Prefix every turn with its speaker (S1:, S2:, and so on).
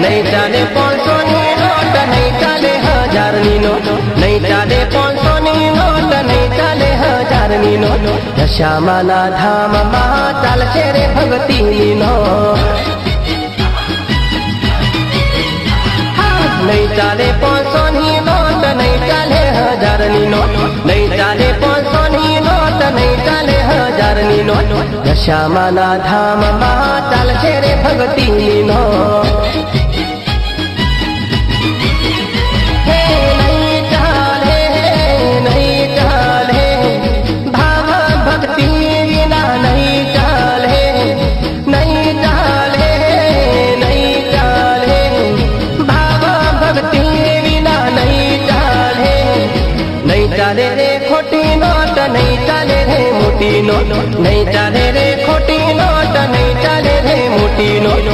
S1: નહીં ચાલે 500 ની નોટ, નહીં ચાલે 1000 ની નોટ, નહીં ચાલે 500 ની નોટ, નહીં ચાલે 1000 ની નોટ. દશામાના ધામમાં ચાલશે રે ભક્તિની નોટ. નહીં ચાલે 500 ની નોટ, નહીં ચાલે 1000 ની નોટ, નહીં ચાલે 500 ની નોટ, નહીં ચાલે 1000 ની નોટ. દશામાના ધામમાં ચાલશે રે ભક્તિની નોટ. ચાલે રે ખોટી નોટ, નહીં ચાલે રે મોટી નોટ, નહીં ચાલે રે ખોટી નોટ, નહીં ચાલે રે મોટી નોટ.